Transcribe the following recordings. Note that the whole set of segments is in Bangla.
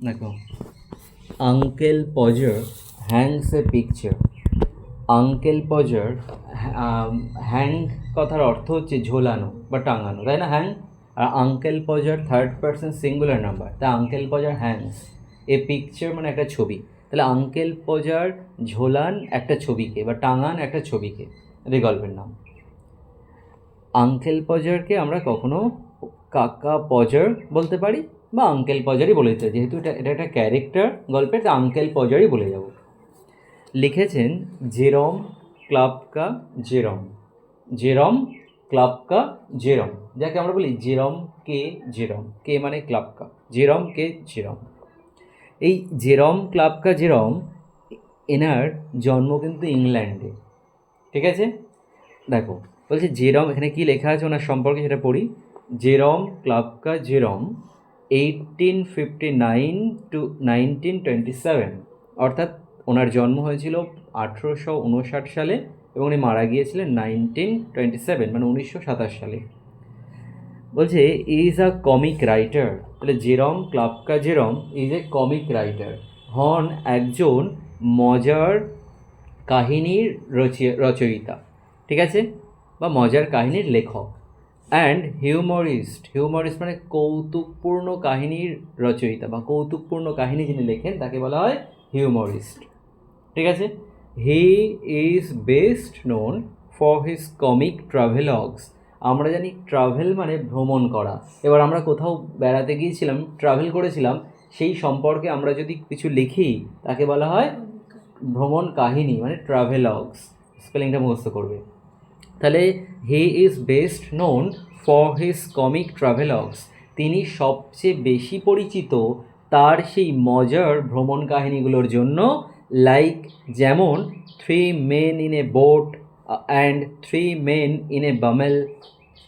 দেখো, আঙ্কেল পজার হ্যাংস এ পিকচার। আঙ্কেল পজার হ্যাং কথার অর্থ হচ্ছে ঝোলানো বা টাঙানো, তাই না? হ্যাং। আর uncle পজার third person singular number, তা আঙ্কেল পজার হ্যাংস এ পিকচার মানে একটা ছবি। তাহলে আঙ্কেল পজার ঝোলান একটা ছবিকে বা টাঙান একটা ছবিকে, এটাই গল্পের নাম। আঙ্কেল পজারকে আমরা কখনো কাকা পজার বলতে পারি বা আঙ্কেল পজারই বলে দিতে, যেহেতু এটা একটা ক্যারেক্টার গল্পের, তা আঙ্কেল পজারই বলে যাব। লিখেছেন জেরম ক্লাপকা জেরম। জেরম ক্লাপকা জেরম, যাকে আমরা বলি জেরম কে জেরম। কে মানে ক্লাপকা, জেরম কে জেরম। এই জেরম ক্লাপকা জেরম, এনার জন্ম কিন্তু ইংল্যান্ডে, ঠিক আছে? দেখো, বলছে জেরম, এখানে কি লেখা আছে ওনার সম্পর্কে সেটা পড়ি। জেরম ক্লাপকা জেরম 1859 to 1927, অর্থাৎ ওনার জন্ম হয়েছিল 1859 সালে এবং উনি মারা গিয়েছিলেন 1927 মানে 1927 সালে। বলছে ইজ আ কমিক রাইটার। তাহলে জেরম ক্লাপকা জেরম ইজ এ কমিক রাইটার, হন একজন মজার কাহিনীর রচয়িতা, ঠিক আছে, বা মজার কাহিনীর লেখক। অ্যান্ড হিউমরিস্ট, হিউমরিস্ট মানে কৌতুকপূর্ণ কাহিনীর রচয়িতা বা কৌতুকপূর্ণ কাহিনী যিনি লেখেন তাকে বলা হয় হিউমরিস্ট, ঠিক আছে। He is best known for his comic travelogues. আমরা জানি ট্রাভেল মানে ভ্রমণ করা। এবার আমরা কোথাও বেড়াতে গিয়েছিলাম, ট্রাভেল করেছিলাম, সেই সম্পর্কে আমরা যদি কিছু লিখি তাকে বলা হয় ভ্রমণ কাহিনী, মানে ট্রাভেলগস। স্পেলিংটা মুখস্থ করবে। তাহলে he is best known for his comic travelogues, তিনি সবচেয়ে বেশি পরিচিত তার সেই মজার ভ্রমণ কাহিনীগুলোর জন্য। লাইক যেমন 3 men in a boat and 3 men in a বামেল,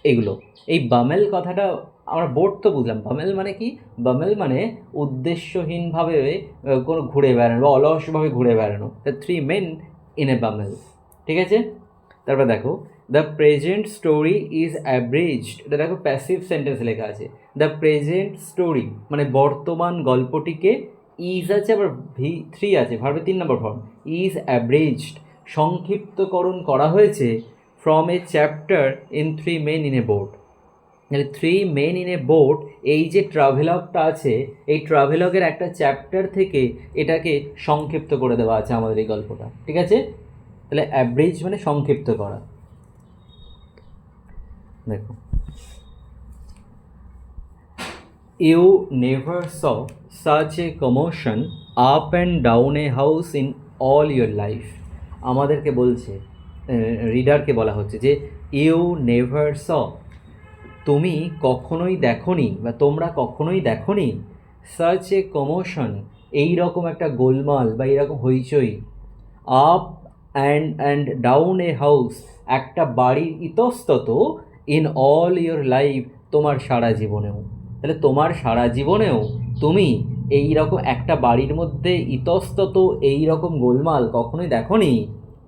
এগুলো। এই বামেল কথাটা আমরা বোট তো বুঝলাম, বামেল মানে কি? বামেল মানে উদ্দেশ্যহীনভাবে কোনো ঘুরে বেড়ানো বা অলসভাবে ঘুরে বেড়ানো। 3 men in a বামেল, ঠিক আছে। তারপর দেখো, দ্য প্রেজেন্ট স্টোরি ইজ অ্যাব্রিজড। এটা দেখো প্যাসিভ সেন্টেন্স লেখা আছে। দ্য প্রেজেন্ট স্টোরি মানে বর্তমান গল্পটিকে, ইজ আছে আবার V3 আছে, ভার্বের 3 নম্বর ফর্ম। ইজ অ্যাব্রিজড সংক্ষিপ্তকরণ করা হয়েছে from a chapter in 3 men in a boat। 3 men in a boat, এই যে ট্রাভেলগটা আছে, এই ট্রাভেলগের একটা চ্যাপ্টার থেকে এটাকে সংক্ষিপ্ত করে দেওয়া আছে আমাদের এই গল্পটা, ঠিক আছে। তাহলে অ্যাব্রিজ মানে সংক্ষিপ্ত করা। দেখো, you never saw such a commotion up and down a house in all your life. আমাদেরকে বলছে, রিডারকে বলা হচ্ছে যে ইউ নেভার স, তুমি কখনোই দেখোনি বা তোমরা কখনোই দেখোনি, সাচ এ কমোশন এই রকম একটা গোলমাল বা এইরকম হইচই, up and down a house একটা বাড়ির ইতস্তত, ইন অল ইয়োর লাইফ তোমার সারা জীবনেও। তাহলে তোমার সারা জীবনেও তুমি এই রকম একটা বাড়ির মধ্যে ইতস্তত এই রকম গোলমাল কখনোই দেখোনি।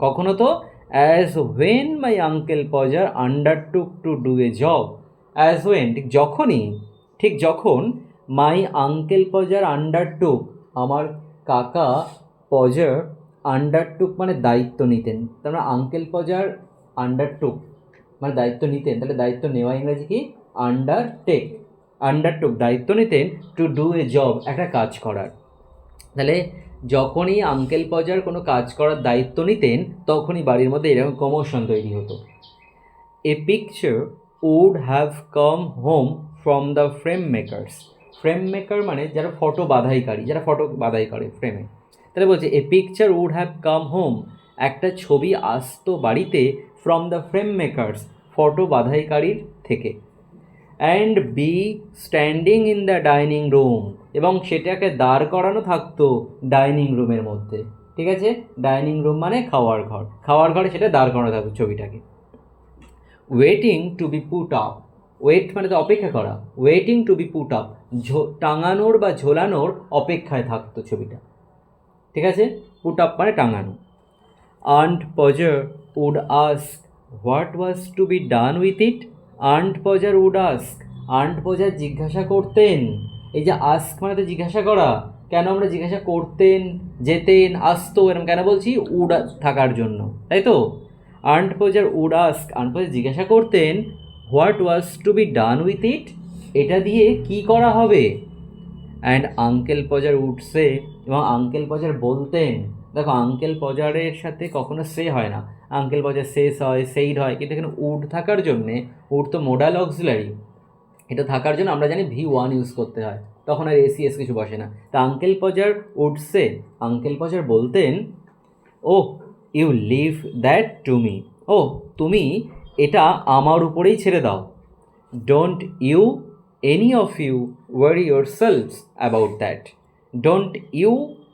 কখনো তো as when my uncle Podger undertook to do a job. As when ঠিক যখন মাই আঙ্কেল পজার আন্ডারটুক আমার কাকা পজার, আন্ডারটুক মানে দায়িত্ব নিতেন, তার মানে আঙ্কেল পজার আন্ডারটুক মানে দায়িত্ব নিতেন। তাহলে দায়িত্ব নেওয়া ইংরাজি কি? আন্ডারটেক। আন্ডারটুক দায়িত্ব নিতেন, টু ডু এ জব একটা কাজ করার। তাহলে যখনই আঙ্কেল পজার কোনো কাজ করার দায়িত্ব নিতেন তখনই বাড়ির মধ্যে এরকম কমোশন তৈরি হতো। A picture would have come home from the frame makers. Frame maker মানে যারা ফটো বাঁধাইকারী, যারা ফটো বাঁধাই করে ফ্রেমে। তাহলে বলছে a picture would have come home, একটা ছবি আসতো বাড়িতে, from the frame makers photo বাঁধাইকারীর থেকে। And be standing in the dining room, এবং সেটাকে দাঁড় করানো থাকতো ডাইনিং রুমের মধ্যে, ঠিক আছে। ডাইনিং রুম মানে খাওয়ার ঘর, খাওয়ার ঘরে সেটা দাঁড় করানো থাকতো ছবিটাকে। Waiting to be put up, wait মানে তো অপেক্ষা করা, waiting to be put up টাঙানোর বা ঝোলানোর অপেক্ষায় থাকতো ছবিটা, ঠিক আছে। পুট আপ মানে টাঙানো। Aunt Podger would ask what was to be done with it. Aunt Podger would ask, aunt Podger জিজ্ঞাসা করতেন। এই যে আস্ক মানে তো জিজ্ঞাসা করা, কেন আমরা জিজ্ঞাসা করতেন, যেতেন, আসতো, এরকম কেন বলছি? উড থাকার জন্য, তাই তো? Aunt Podger would ask, aunt Podger জিজ্ঞাসা করতেন what was to be done with it, এটা দিয়ে কি করা হবে? And uncle Podger would say, এবং আঙ্কেল পজার বলতেন, দেখো আঙ্কেল পজারের সাথে কখনো সে হয় না, আঙ্কেল পজার শেষ হয়, সেইড হয়, কিন্তু এখানে উড থাকার জন্যে, উড তো মোডাল অক্সিলারি, এটা থাকার জন্য আমরা জানি V1 ইউজ করতে হয়, তখন আর এস কিছু বসে না। তা uncle Podger would say, uncle Podger বলতেন oh you leave that to me, ও তুমি এটা আমার উপরেই ছেড়ে দাও। Don't you any of you worry yourselves about that, don't you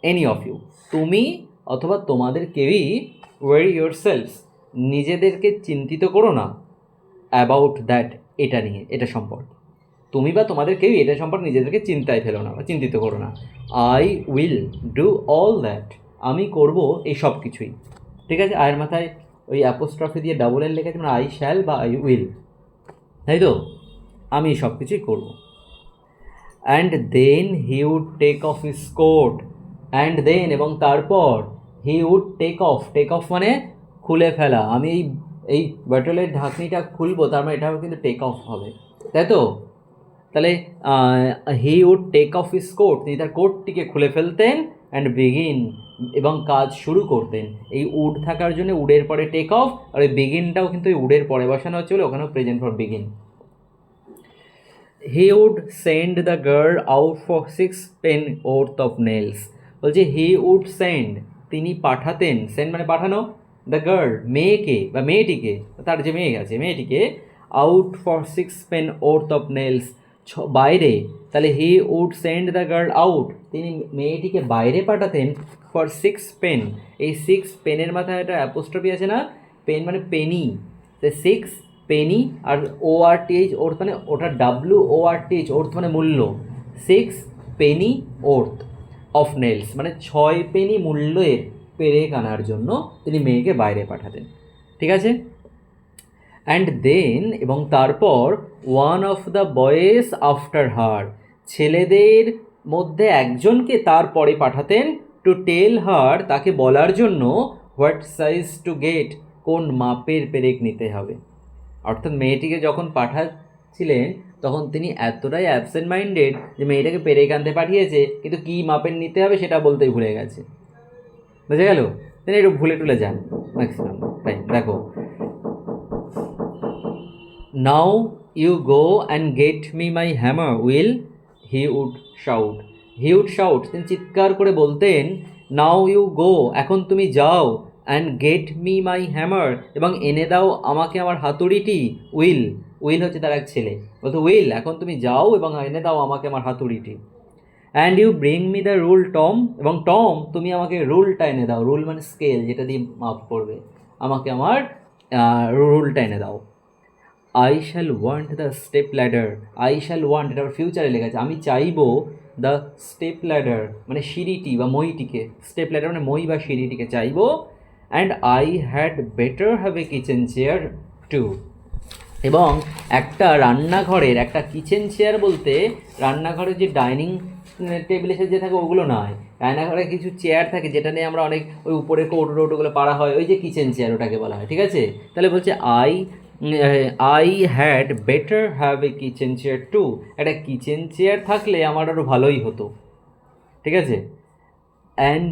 any of you, তুমি অথবা তোমাদের কেউই ওয়ারি ইয়োর সেলফস, নিজেদেরকে চিন্তিত করো না, অ্যাবাউট দ্যাট, এটা নিয়ে, এটা সম্পর্কে, তুমি বা তোমাদের কেউই এটা সম্পর্কে নিজেদেরকে চিন্তায় ফেলো না বা চিন্তিত করো না। I will do all that, আমি করব এই সব কিছুই, ঠিক আছে? আয়ের মাথায় ওই অ্যাপোস্ট্রফি দিয়ে ডাবল এল লেখা আছে, মানে আই শ্যাল বা আই উইল, তাই তো? আমি সব কিছুই করবো। And then he would take off his coat, and then এবং তারপর, he would take off, take off মানে খুলে ফেলা, আমি এই বটলের ঢাকনিটা খুলবো, তার মানে এটাও কিন্তু টেক অফ হবে, তাই তো? তাহলে he would take off his coat, তিনি তার কোটটিকে খুলে ফেলতেন, অ্যান্ড বিগিন এবং কাজ শুরু করতেন। এই উড থাকার জন্য উডের পরে টেক অফ, আর ওই বিগিনটাও কিন্তু ওই উডের পরে বসানো হচ্ছে বলে ওখানেও present for begin. He would send the girl out for 6 pence of nails, বলছে হি উড সেন্ড, তিনি পাঠাতেন, সেন্ড মানে পাঠানো, দ্য গার্ল মেয়েকে বা মেয়েটিকে, তার যে মেয়ে আছে মেয়েটিকে, out for 6 pence of nails, বাইরে, তাহলে he would send the girl out, তিনি মেয়েটিকে বাইরে পাঠাতেন, ফর 6 pence, এই 6 পেনের মাথায় একটা অ্যাপোস্ট্রফি আছে না, পেন মানে পেনি, সে 6 পেনি, আর ORTH অর্থ মানে ওটা WORTH অর্থ মানে মূল্য, 6 পেনি অর্থ অফ নেলস মানে 6 পেনি মূল্যের পেরেক আনার জন্য তিনি মেয়েকে বাইরে পাঠাতেন, ঠিক আছে? অ্যান্ড দেন এবং তারপর, one of the boys after her, ছেলেদের মধ্যে একজনকে তারপরে পাঠাতেন, টু টেল হার, তাকে বলার জন্য, হোয়াট সাইজ টু গেট, কোন মাপের পেরেক নিতে হবে। অর্থাৎ মেয়েটিকে যখন পাঠাচ্ছিলেন তখন তিনি এতটাই অ্যাবসেন্ট মাইন্ডেড যে মেয়েটাকে পেরেক আনতে পাঠিয়েছে, কিন্তু কী মাপের নিতে হবে সেটা বলতেই ভুলে গেছে, বুঝে গেল? তিনি একটু ভুলে টুলে যান ম্যাক্সিমাম টাইম। দেখো, now you go and get me my hammer Will, he would shout, he would shout, তিনি চিৎকার করে বলতেন, নাও ইউ গো, এখন তুমি যাও, and get me my hammer, এবং এনে দাও আমাকে আমার হাতুড়িটি, উইল, উইল হচ্ছে তার এক ছেলে, বলতো উইল, এখন তুমি যাও এবং এনে দাও আমাকে আমার হাতুড়িটি। And you bring me the rule Tom, এবং টম তুমি আমাকে রুলটা এনে দাও, রুল মানে স্কেল যেটা দিয়ে মাপ করবে, আমাকে আমার রুলটা এনে দাও। I shall want the step ladder, I shall want, এটা ফিউচারে লেখা আছে, আমি চাইবো দ্য স্টেপ ল্যাডার মানে সিঁড়িটি বা মইটিকে, স্টেপ ল্যাডার মানে মই বা সিঁড়িটিকে চাইবো। And I had better have a kitchen chair too, এবং একটা রান্নাঘরের একটা কিচেন চেয়ার বলতে রান্নাঘরের যে ডাইনিং টেবিল এসে যে থাকে ওগুলো নয়, রান্নাঘরে কিছু চেয়ার থাকে যেটা নিয়ে আমরা অনেক ওই উপরে কৌটো টৌটোগুলো পাড়া হয়, ওই যে কিচেন চেয়ার ওটাকে বলা হয়, ঠিক আছে? তাহলে বলছে I had better have a kitchen chair too, একটা কিচেন চেয়ার থাকলে আমার আরও ভালোই হতো, ঠিক আছে? And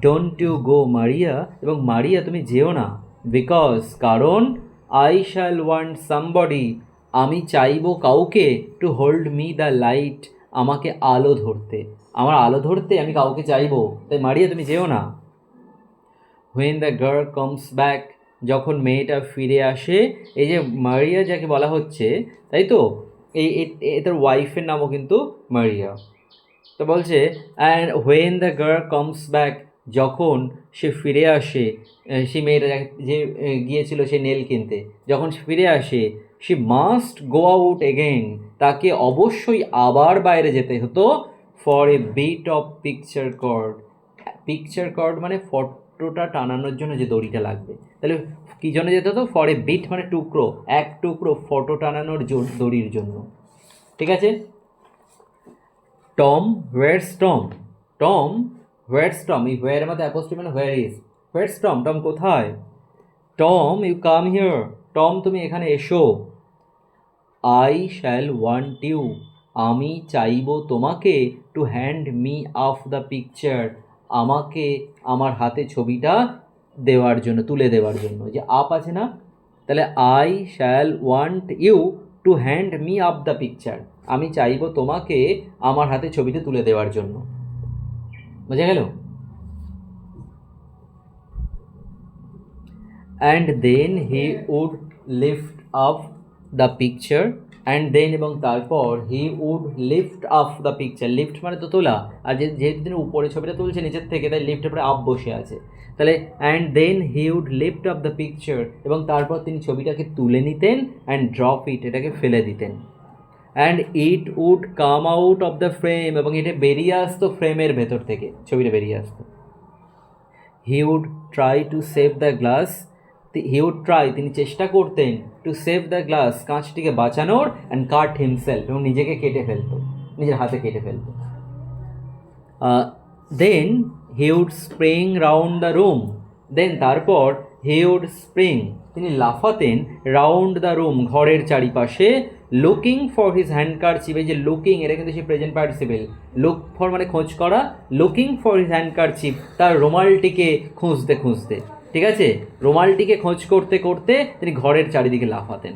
don't you go Maria, এবং মারিয়া তুমি যেও না, বিকজ কারণ, আই শ্যাল ওয়ান্ট সামবডি, আমি চাইবো কাউকে, to hold me the light, আমাকে আলো ধরতে, আমার আলো ধরতে আমি কাউকে চাইবো, তাই মারিয়া তুমি যেও না। When the girl comes back, যখন মেয়েটা ফিরে আসে, এই যে মারিয়া যাকে বলা হচ্ছে, তাই তো, তার ওয়াইফের নামও কিন্তু মারিয়া। তো বলছে and when the girl comes back, যখন সে ফিরে আসে, সে মেয়েটা যে গিয়েছিল সে নেল কিনতে, যখন সে ফিরে আসে, she must go out again, তাকে অবশ্যই আবার বাইরে যেতে হতো, for a bit of picture cord, picture cord মানে ফটোটা টানানোর জন্য যে দড়িটা লাগবে, তাহলে কী জন্য যেতে হতো? ফর এ বিট মানে টুকরো, এক টুকরো ফটো টানানোর দড়ির জন্য, ঠিক আছে? Tom, where's Tom, Tom, what's Tom, এই হোয়ার মধ্যে অ্যাপোস্ট্রফি মানে where is, what's Tom, Tom কোথায়? Tom you come here, Tom তুমি এখানে এসো। আই শ্যাল ওয়ান্ট ইউ, আমি চাইব তোমাকে, two hand me of the picture, আমাকে আমার হাতে ছবিটা দেওয়ার জন্য, তুলে দেওয়ার জন্য। যে আপ আছে না, তাহলে I shall want you to hand me up the picture, আমি চাইব তোমাকে আমার হাতে ছবিটা তুলে দেওয়ার জন্য। বোঝা গেল? And then he would lift up the picture, and then এবং তারপর he would lift up the picture, lift মানে তো তোলা, আর যেহেতু তিনি উপরে ছবিটা তুলছে নিচের থেকে, তাই লিফটের পরে আপ বসে আছে, তাহলে and then he would lift up the picture, এবং তারপর তিনি ছবিটাকে তুলে নিতেন, অ্যান্ড ড্রপ ইট, এটাকে ফেলে দিতেন, and it would come out of the frame, এবং এটা বেরিয়ে আসতো ফ্রেমের ভেতর থেকে, ছবিটা বেরিয়ে আসতো। He would try to save the glass, he would try তিনি চেষ্টা করতেন, টু সেভ দ্য গ্লাস কাঁচটিকে বাঁচানোর, অ্যান্ড কাট হিমসেলফ এবং নিজেকে কেটে ফেলতো, নিজের হাতে কেটে ফেলতো। Then he would spring round the room, then তারপর হি উড স্প্রিং তিনি লাফাতেন, রাউন্ড দ্য রুম ঘরের চারিপাশে, লুকিং ফর হিজ হ্যান্ডকারচিফ, এই যে লুকিং এটা কিন্তু সে প্রেজেন্ট পার্টিসিপেল, লুক ফর মানে খোঁজ করা, লুকিং ফর হিজ হ্যান্ডকারচিফ তার রুমালটিকে খুঁজতে খুঁজতে, ঠিক আছে, রুমালটিকে খোঁজ করতে করতে তিনি ঘরের চারিদিকে লাফাতেন।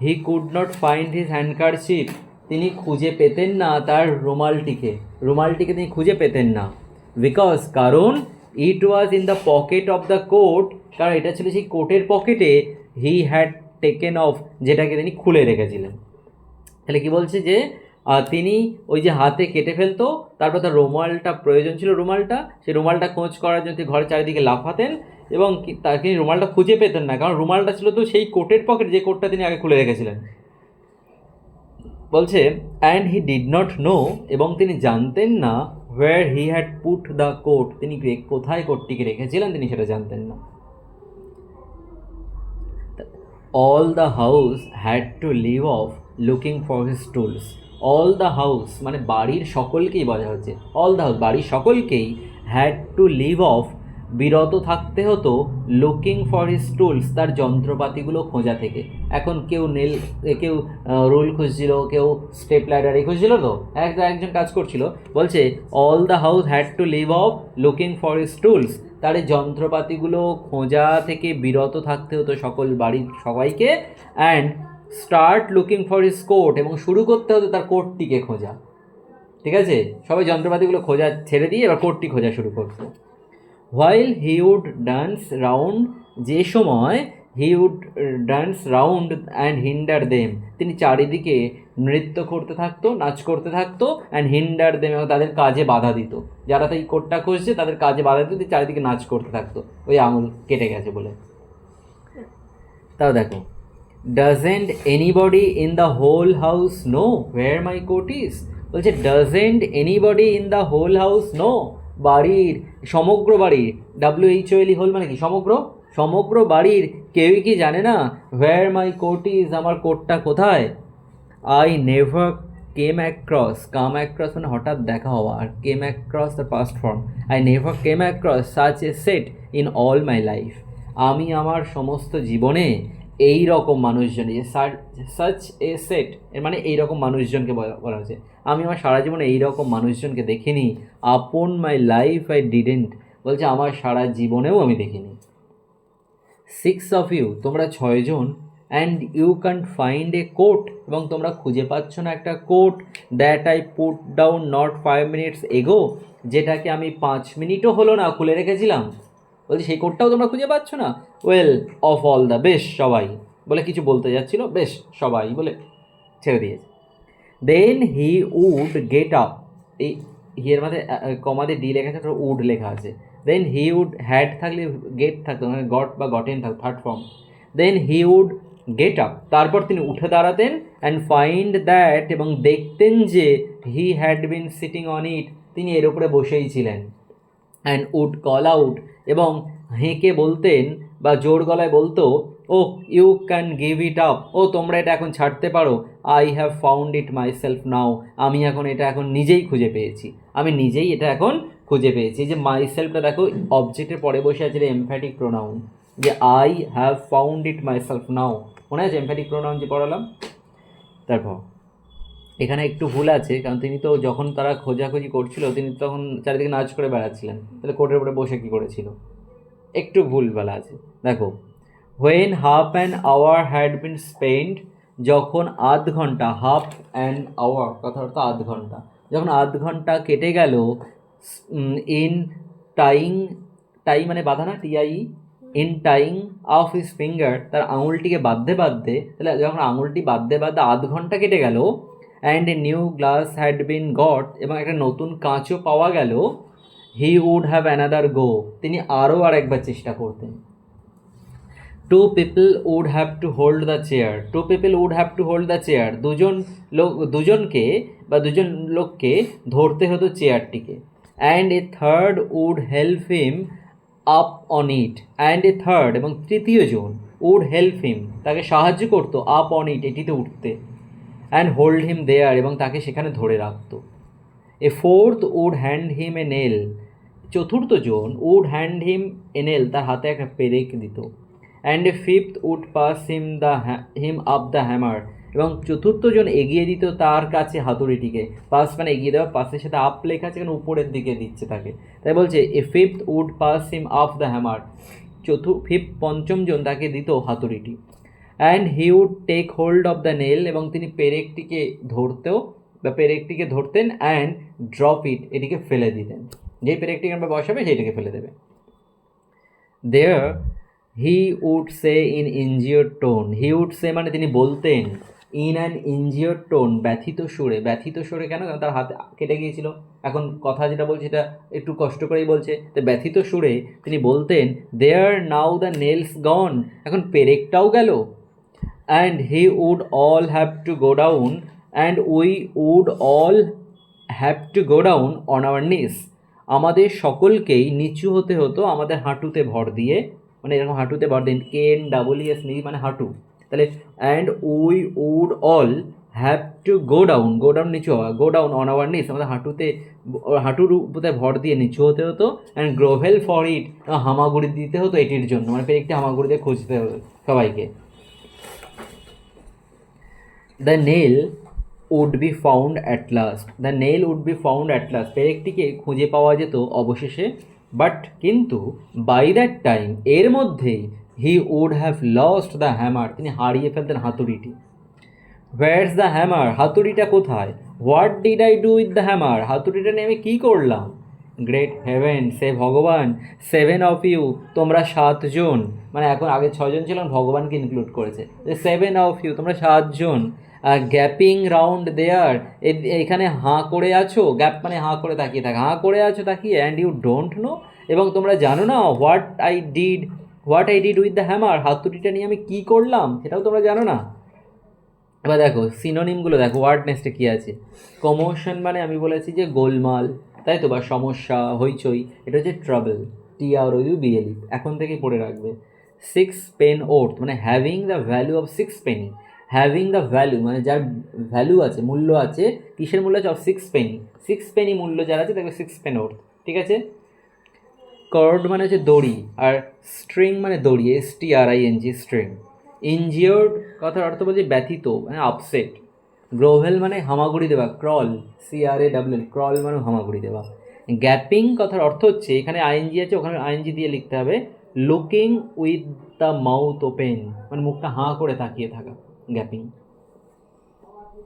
He could not find his handkerchief, তিনি খুঁজে পেতেন না তার রুমালটিকে, রুমালটিকে তিনি খুঁজে পেতেন না, বিকজ কারণ it was in the pocket of the coat, কারণ এটা ছিল সেই কোটের পকেটে, হি হ্যাড টেকেন অফ, যেটাকে তিনি খুলে রেখেছিলেন। তাহলে কি বলছে যে তিনি ওই যে হাতে কেটে ফেলতো, তারপর তার রুমালটা প্রয়োজন ছিল, রুমালটা, সেই রুমালটা খোঁজ করার জন্য তিনি ঘরের চারিদিকে লাফাতেন, এবং তাকে রুমালটা খুঁজে পেতেন না, কারণ রুমালটা ছিল তো সেই কোটের পকেট, যে কোটটা তিনি আগে খুলে রেখেছিলেন। বলছে and he did not know, এবং তিনি জানতেন না, where he had put the coat, তিনি কোথায় কোটটিকে রেখেছিলেন তিনি সেটা জানতেন না। All the house had to leave off looking for his tools, all the house মানে বাড়ির সকলকেই বোঝা হচ্ছে, অল দ্য হাউস বাড়ির সকলকেই, হ্যাড টু লিভ অফ বিরত থাকতে হতো, লুকিং ফর হিজ টুলস তার যন্ত্রপাতিগুলো খোঁজা থেকে। এখন কেউ কেউ রুল খুঁজছিল, কেউ স্টেপ লাইডারে খুঁজছিল, তো একজন কাজ করছিল। বলছে all the house had to leave off looking for his tools, তার এই যন্ত্রপাতিগুলো খোঁজা থেকে বিরত থাকতে হতো সকল বাড়ির সবাইকে, and start looking for his coat, এবং শুরু করতে হতো তার কোটটিকে খোঁজা, ঠিক আছে, সবাই যন্ত্রপাতিগুলো খোঁজা ছেড়ে দিয়ে এবার কোটটি খোঁজা শুরু করতো। While he would dance round, যে সময় he would dance round and hinder them, তিনি চারিদিকে নৃত্য করতে থাকতো, নাচ করতে থাকতো, অ্যান্ড হিন্ডার দেম এবং তাদের কাজে বাধা দিত, যারা তাই কোটটা খুঁজছে তাদের কাজে বাধা দিত, চারিদিকে নাচ করতে থাকতো ওই আঙুল কেটে গেছে বলে। তাও দেখো, doesn't anybody in the whole house know where my coat is, বলছে doesn't anybody in the whole house know, বাড়ির সমগ্র বাড়ির, WHOLE হোল মানে কি সমগ্র, সমগ্র বাড়ির কেউই কি জানে না, হোয়ার মাই কোট ইজ আমার কোটটা কোথায়। I never came across, come across মানে হঠাৎ দেখা হওয়া, আর came across the past form, I never came across such a set in all my life, আমি আমার সমস্ত জীবনে এই রকম মানুষজন, সাচ এ সেট এর মানে এই রকম মানুষজনকে বলা হয়েছে, আমি আমার সারা জীবনে এই রকম মানুষজনকে দেখিনি। আপন মাই লাইফ আই ডিডেন্ট, বলছে আমার সারা জীবনেও আমি দেখিনি। 6 of you, তোমরা 6 জন, and you can find a coat, এবং তোমরা খুঁজে পাচ্ছ না একটা কোট, that I put down not 5 minutes এগো, যেটাকে আমি 5 মিনিটও হলো না খুলে রেখেছিলাম, বলছি সেই কোটটাও তোমরা খুঁজে পাচ্ছ না। ওয়েল অফ অল দ্য, বেশ সবাই, বলে কিছু বলতে যাচ্ছিল, বেশ সবাই বলে ছেড়ে দিয়েছে। দেন হি উড গেট আপ, এই হিয়ের মধ্যে কমাতে ডি লেখা আছে, উড লেখা আছে, দেন হি উড হ্যাড থাকলে গেট থাকতো, মানে গট বা গটেন থাকতো third form, then he would get up তারপর তিনি উঠে দাঁড়াতেন, অ্যান্ড ফাইন্ড দ্যাট এবং দেখতেন যে he had been sitting on it, তিনি এর উপরে বসেই ছিলেন, অ্যান্ড উড কল আউট এবং হেঁকে বলতেন বা জোর গলায় বলতো, oh you can give it up, ও তোমরা এটা এখন ছাড়তে পারো। I have found it myself now, আমি এখন এটা এখন নিজেই খুঁজে পেয়েছি, আমি নিজেই এটা এখন খুঁজে পেয়েছি। এই যে মাই সেলফটা দেখো অবজেক্টের পরে বসে আছে এমফ্যাটিক প্রোনাউন, যে I have found it myself now, মনে আছে এমফ্যাটিক প্রোনাউন যে পড়ালাম। তারপর এখানে একটু ভুল আছে, কারণ তিনি তো যখন তারা খোঁজাখুঁজি করছিল তিনি তখন চারিদিকে নাচ করে বেড়াচ্ছিলেন, তাহলে কোর্টের উপরে বসে কী করেছিল, একটু ভুল বলা আছে। দেখো when half an hour had been spend, যখন আধ ঘন্টা, হাফ অ্যান আওয়ার কথা অর্থ আধ ঘন্টা, যখন আধ ঘন্টা কেটে গেল ইন টাইং, টাই মানে বাঁধা না, T I, in tying of his finger, তার আঙুলটিকে বাঁধতে বাঁধতে, তাহলে যখন আঙুলটি বাঁধতে বাঁধতে আধ ঘন্টা কেটে গেল, and a new glass had been got, এবং একটা নতুন কাঁচও পাওয়া গেল, he would have another go, তিনি আরও একবার চেষ্টা করতেন। Two people would have to hold the chair, two people would have to hold the chair, দুজনকে বা দুজন লোককে ধরতে হতো চেয়ারটিকে। And a third would help him up on it, and a third এবং তৃতীয় জন, উড হেল্প হিম তাকে সাহায্য করতো, আপ অন ইট এটিতে উঠতে, অ্যান্ড হোল্ড হিম দেয়ার এবং তাকে সেখানে ধরে রাখতো। A fourth would hand him a nail, চতুর্থ জন would hand him a nail তার হাতে একটা পেরেক দিত। And a fifth would pass him up the hammer, এবং চতুর্থ জন এগিয়ে দিত তার কাছে হাতুড়িটিকে, পাস মানে এগিয়ে দেওয়া, পাসের সাথে আপ লেখা আছে, কেন উপরের দিকে দিচ্ছে তাকে, তাই বলছে a fifth would pass him up the hammer, পঞ্চম জন তাকে দিত হাতুড়িটি। And he would take hold of the nail, এবং তিনি পেরেকটিকে ধরতেও বা পেরেকটিকে ধরতেন, অ্যান্ড ড্রপ ইট এটিকে ফেলে দিতেন, যেই পেরেকটিকে আমরা বসাবে সেইটাকে ফেলে দেবে। There he would say in injured tone, he would say মানে তিনি বলতেন, ইন অ্যান ইনজিওর টোন ব্যথিত সুরে, ব্যথিত সুরে কেন, কারণ তার হাত কেটে গিয়েছিল, এখন কথা যেটা বলছে সেটা একটু কষ্ট করেই বলছে, তো ব্যথিত সুরে তিনি বলতেন, দেয়ার নাও দ্য নেলস গন, এখন পেরেকটাও গেল। And he would all have to go down, and we would all have to go down on our knees, আমাদের সকলকেই নিচু হতে হতো আমাদের হাঁটুতে ভর দিয়ে, মানে এরকম হাঁটুতে ভর দিন, KNEES মানে হাঁটু, তাহলে and we would all have to go down, go down নিচু হওয়া, গো ডাউন অন আওয়ার নিস আমাদের হাঁটুর উপরে ভর দিয়ে নিচু হতে হতো, অ্যান্ড গ্রোভেল ফর ইট হামাগুড়ি দিতে হতো এটির জন্য, মানে পেরেকটি হামাগুড়ি দিয়ে খুঁজতে হতো সবাইকে। The nail would be found at last, the nail would be found at last, পেরেকটিকে খুঁজে পাওয়া যেত অবশেষে, বাট কিন্তু বাই দ্যাট টাইম এর মধ্যেই he would have lost the hammer, তিনি হারিয়ে ফেলতেন হাতুড়িটি। হোয়াটস দ্য হ্যামার, হাতুড়িটা কোথায়, what did I do with the hammer, হাতুড়িটা নিয়ে আমি কী করলাম। গ্রেট হেভেন, সে ভগবান, 7 অফ ইউ, তোমরা 7 জন, মানে এখন আগে 6 জন ছিলেন, ভগবানকে ইনক্লুড করেছে, 7 অফ ইউ তোমরা 7 জন, গ্যাপিং রাউন্ড দেয়ার, এখানে হাঁ করে আছো, গ্যাপ মানে হাঁ করে তাকিয়ে থাকা, হাঁ করে আছো তাকিয়ে, অ্যান্ড ইউ ডোন্ট নো, এবং তোমরা জানো না, what I did with the hammer, হাতুড়িটা নিয়ে আমি কী করলাম সেটাও তোমরা জানো না। এবার দেখো সিনোনিমগুলো দেখো, ওয়ার্ড নেক্সটে কী আছে। কমোশন মানে আমি বলেছি যে গোলমাল, তাই তো, বা সমস্যা, হইচই, এটা হচ্ছে ট্রাবল, TROUBLE, এখন থেকেই পড়ে রাখবে। 6 পেন ওর্থ মানে having the value of 6 Penney, having the value মানে যার ভ্যালু আছে, মূল্য আছে, কিসের মূল্য আছে, অফ 6 পেনি, 6 পেনি মূল্য যার আছে তাকে 6 পেন ওর্থ, ঠিক আছে। কর্ড মানে হচ্ছে দড়ি, আর স্ট্রিং মানে দড়ি, STRING স্ট্রিং। ইনজিওর্ড কথার অর্থ বলছে ব্যথিত, মানে আপসেট। গ্রোভেল মানে হামাগুড়ি দেওয়া, ক্রল, CRAWL, ক্রল মানে হামাগুড়ি দেওয়া। গ্যাপিং কথার অর্থ হচ্ছে, এখানে ING আছে, ওখানে ING দিয়ে লিখতে হবে, looking with the mouth open, মানে মুখটা হাঁ করে তাকিয়ে থাকা, গ্যাপিং,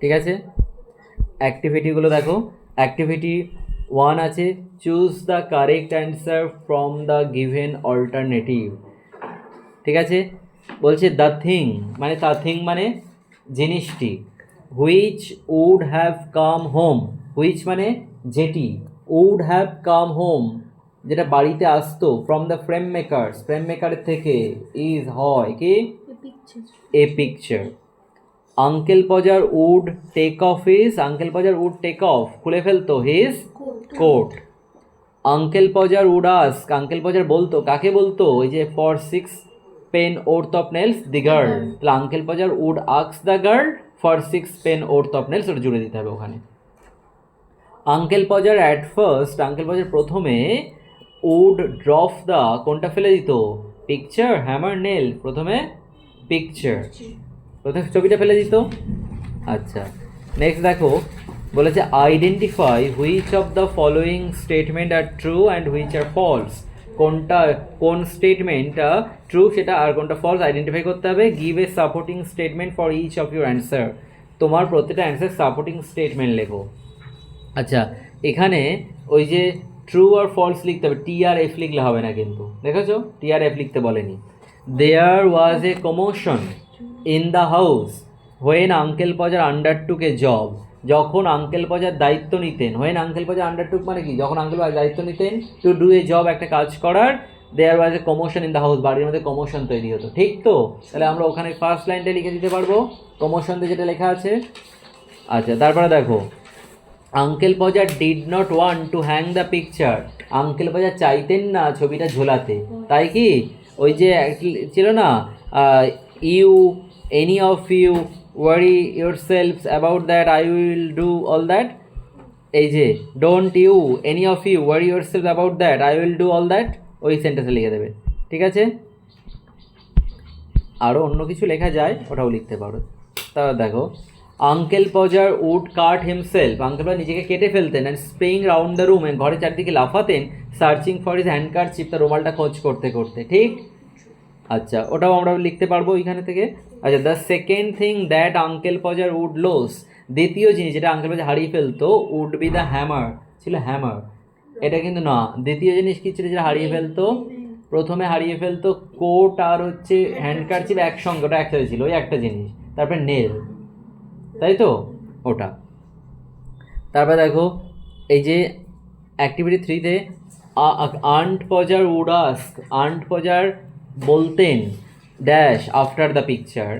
ঠিক আছে। অ্যাক্টিভিটিগুলো দেখো, অ্যাক্টিভিটি 1 আছে, choose the correct answer from the given alternative, ঠিক আছে। বলছে দ্য থিং মানে জিনিসটি, which would have come home, which মানে যেটি, উড হ্যাভ কাম হোম যেটা বাড়িতে আসতো, ফ্রম দ্য ফ্রেম মেকারের থেকে, ইজ হয় কি, a picture. Uncle Podger would take off খুলে ফেলতো his coat. Uncle Podger would ask, Uncle Podger বলতো, কাকে বলতো, ওই যে for 6 worth of nails? The girl. তাহলে আঙ্কেল পজার উড আক্স the girl for 6 pen worth of nails, ওটা জুড়ে দিতে হবে ওখানে। Uncle Podger at first, Uncle Podger প্রথমে উড ড্রপ দ্য, কোনটা ফেলে দিত? Picture, hammer, nail. প্রথমে পিকচার, প্রথমে ছবিটা ফেলে দিত। আচ্ছা, নেক্সট দেখো বলেছে identify which of the following statement are true and which are false. কোনটা, কোন স্টেটমেন্টটা ট্রু সেটা আর কোনটা ফলস আইডেন্টিফাই করতে হবে। Give a supporting statement for each of your answer. তোমার প্রত্যেকটা অ্যান্সার সাপোর্টিং স্টেটমেন্ট লেখো। আচ্ছা, এখানে ওই যে ট্রু আর ফলস লিখতে হবে, টি আর এফ লিখলে হবে না কিন্তু, দেখেছো টি আর এফ লিখতে বলেনি। There was a commotion in the house when Uncle Podger undertook a job. যখন আঙ্কেল পজার দায়িত্ব নিতেন, হোয়েন আঙ্কেল পজার আন্ডারটুক মানে কি, যখন আঙ্কেল পজার দায়িত্ব নিতেন টু ডু এ জব, একটা কাজ করার। দেয়ার was a commotion in the house, বাড়ির মধ্যে কমোশন তৈরি হতো, ঠিক তো? তাহলে আমরা ওখানে ফার্স্ট লাইনটা লিখে দিতে পারবো কমোশন দিয়ে যেটা লেখা আছে। আচ্ছা, তারপরে দেখো Uncle Podger did not want to hang the picture. Uncle Podger চাইতেন না ছবিটা ঝোলাতে, তাই কি? ওই যে ছিল না, you any of you worry yourselves about that, I will do all that. এই যে don't you any of you worry yourself about that, I will do all that, ওই সেন্টেন্সে লিখে দেবে, ঠিক আছে? আরও অন্য কিছু লেখা যায়, ওটাও লিখতে পারো। তারপর দেখো Uncle Podger would cut himself, Uncle Podger নিজেকে কেটে ফেলতেন। And spring round the room, ঘরের চারদিকে লাফাতেন। সার্চিং ফর হিজ হ্যান্ডকারচিপ, তার রুমালটা খোঁজ করতে করতে, ঠিক? আচ্ছা, ওটাও আমরা লিখতে পারবো এখানে থেকে। আচ্ছা, the second thing that uncle Podger would lose, দ্বিতীয় জিনিস যেটা আঙ্কেল পজার হারিয়ে ফেলতো, উড বি দ্য হ্যামার, ছিল হ্যামার, এটা কিন্তু না। দ্বিতীয় জিনিস কী ছিল যেটা হারিয়ে ফেলতো? প্রথমে হারিয়ে ফেলতো কোট আর হচ্ছে হ্যান্ডকারচিপ একসঙ্গে, ওটা একসাথে ছিল, ওই একটা জিনিস। তারপরে নেল, তাই তো, ওটা। তারপর দেখো এই যে অ্যাক্টিভিটি 3-তে Aunt Podger would ask, aunt Podger বলতেন ড্যাশ আফটার দ্য পিকচার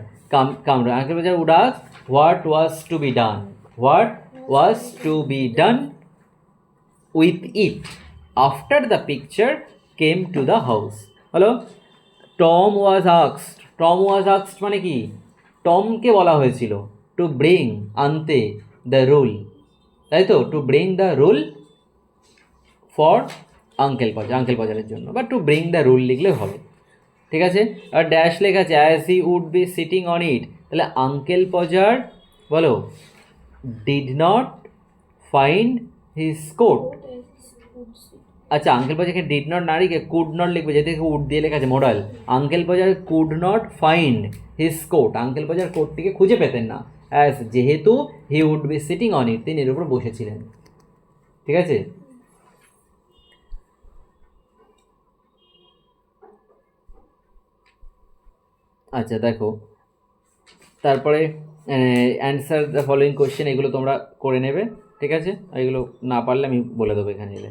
কামরা, Uncle Podger would ask what was to be done, what was to be done with it after the picture came to the house. হলো Tom was asked, Tom was asked মানে কি? টমকে বলা হয়েছিল টু ব্রিং, আনতে, দ্য রুল, তাই তো? To bring the rule for Uncle Podger, Uncle পজারের জন্য, বা টু ব্রিং দ্য রুল লিখলে হবে, ঠিক আছে? আর ড্যাশ লেখা আছে as he would be sitting on it, তাহলে আঙ্কেল পজার বলো did not find his coat. আচ্ছা, আঙ্কেল পজারকে ডিড নট না লিখে কুড নট লিখবে, যেতে উড দিয়ে লেখা আছে modal. Uncle Podger could not find his coat, Uncle Podger কোটটিকে খুঁজে পেতেন না, অ্যাজ যেহেতু he would be sitting on it, তিনি এর উপর বসেছিলেন, ঠিক আছে? আচ্ছা দেখো, তারপরে অ্যান্সার দ্য ফলোয়িং কোয়েশ্চেন, এগুলো তোমরা করে নেবে, ঠিক আছে? এগুলো না পারলে আমি বলে দেবো এখানে এলে।